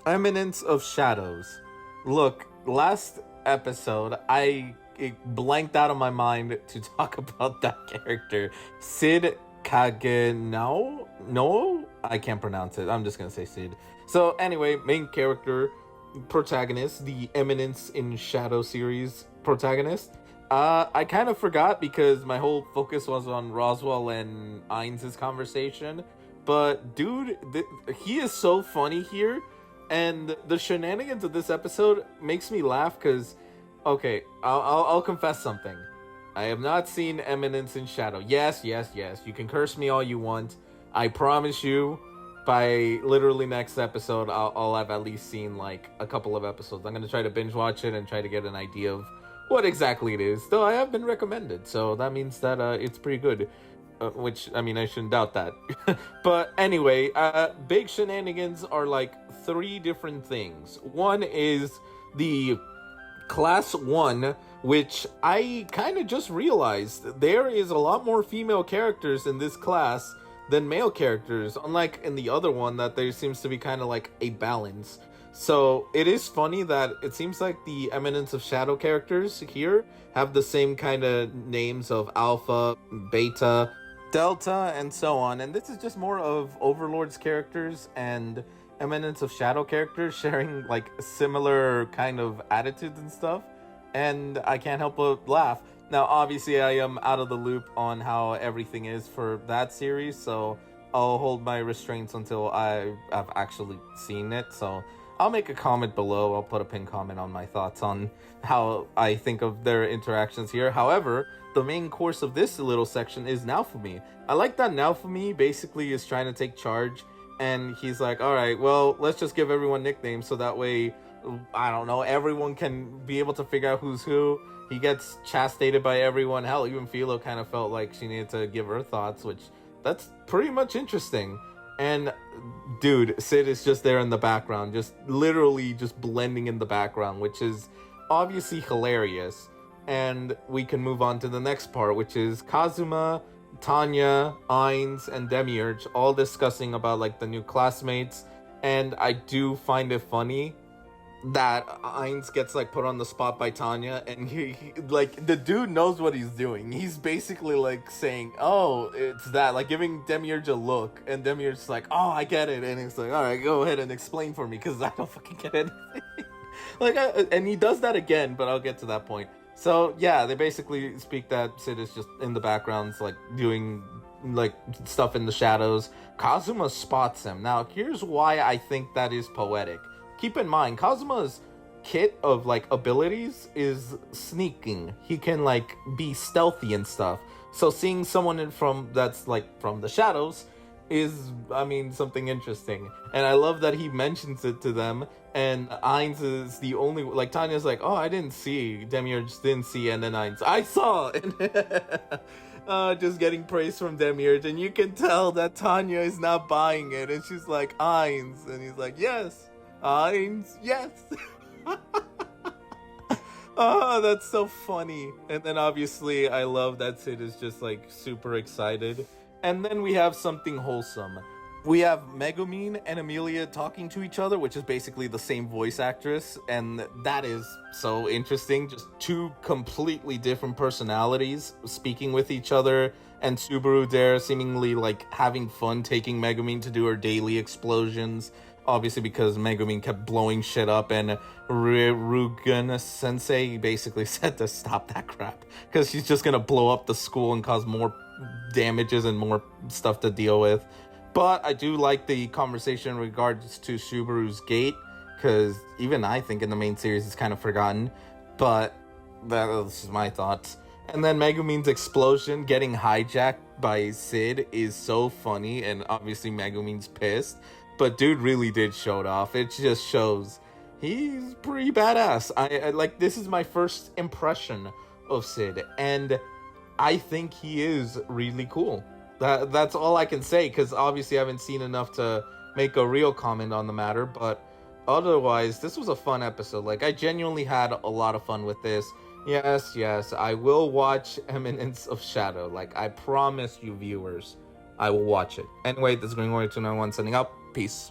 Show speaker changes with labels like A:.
A: Eminence of Shadows. Look, last episode, it blanked out of my mind to talk about that character. Sid Kagenao? No? I can't pronounce it. I'm just gonna say Sid. So, anyway, main character, protagonist, the Eminence in Shadow series protagonist. I kind of forgot because my whole focus was on Roswell and Ainz' conversation. But, dude, he is so funny here. And the shenanigans of this episode makes me laugh because, okay, I'll confess something. I have not seen Eminence in Shadow. Yes. You can curse me all you want. I promise you, by literally next episode, I'll have at least seen like a couple of episodes. I'm gonna try to binge watch it and try to get an idea of what exactly it is. Though I have been recommended, so that means that it's pretty good. Which, I mean, I shouldn't doubt that. But anyway, big shenanigans are like three different things. One is the Class 1, which I kind of just realized there is a lot more female characters in this class than male characters, unlike in the other one that there seems to be kind of like a balance. So it is funny that it seems like the Eminence of Shadow characters here have the same kind of names of Alpha, Beta, Delta, and so on. And this is just more of Overlord's characters and Eminence of Shadow characters sharing like similar kind of attitudes and stuff. And I can't help but laugh. Now, obviously, I am out of the loop on how everything is for that series, so I'll hold my restraints until I've actually seen it. So I'll make a comment below. I'll put a pinned comment on my thoughts on how I think of their interactions here. However, the main course of this little section is Naofumi. I like that Naofumi basically is trying to take charge, and he's like, all right, well, let's just give everyone nicknames so that way, I don't know, everyone can be able to figure out who's who. He gets chasticated by everyone. Hell, even Philo kind of felt like she needed to give her thoughts, which that's pretty much interesting. And dude, Sid is just there in the background, just literally just blending in the background, which is obviously hilarious. And we can move on to the next part, which is Kazuma, Tanya, Ainz, and Demiurge all discussing about like the new classmates. And I do find it funny that Ainz gets like put on the spot by Tanya, and he like the dude knows what he's doing. He's basically like saying, "Oh, it's that," like giving Demiurge a look, and Demiurge's like, "Oh, I get it," and he's like, "All right, go ahead and explain for me, because I don't fucking get anything." And he does that again, but I'll get to that point. So yeah, they basically speak that Sid is just in the backgrounds, like doing like stuff in the shadows. Kazuma spots him. Now, here's why I think that is poetic. Keep in mind, Kazuma's kit of like abilities is sneaking. He can like be stealthy and stuff. So seeing someone that's like from the shadows is, I mean, something interesting. And I love that he mentions it to them. And Ainz is the only, like, Tanya's like, "Oh, I didn't see." Demiurge didn't see, and then Ainz, "I saw." And just getting praise from Demiurge, and you can tell that Tanya is not buying it, and she's like, "Ainz," and he's like, "Yes, Ainz, yes." Oh, that's so funny. And then obviously I love that Sid is just like super excited. And then we have something wholesome. We have Megumin and Amelia talking to each other, which is basically the same voice actress, and that is so interesting. Just two completely different personalities speaking with each other, and Subaru there seemingly like having fun taking Megumin to do her daily explosions. Obviously because Megumin kept blowing shit up, and Rugen Sensei basically said to stop that crap, because she's just gonna blow up the school and cause more damages and more stuff to deal with. But I do like the conversation in regards to Subaru's gate, because even I think in the main series it's kind of forgotten, but that's just my thoughts. And then Megumin's explosion getting hijacked by Sid is so funny, and obviously Megumin's pissed, but dude really did show it off. It just shows he's pretty badass. I like, this is my first impression of Sid, and I think he is really cool. That's all I can say, because obviously I haven't seen enough to make a real comment on the matter, but otherwise, this was a fun episode. Like, I genuinely had a lot of fun with this. Yes, I will watch Eminence of Shadow. Like, I promise you viewers, I will watch it. Anyway, this is Green Warrior 291 signing up. Peace.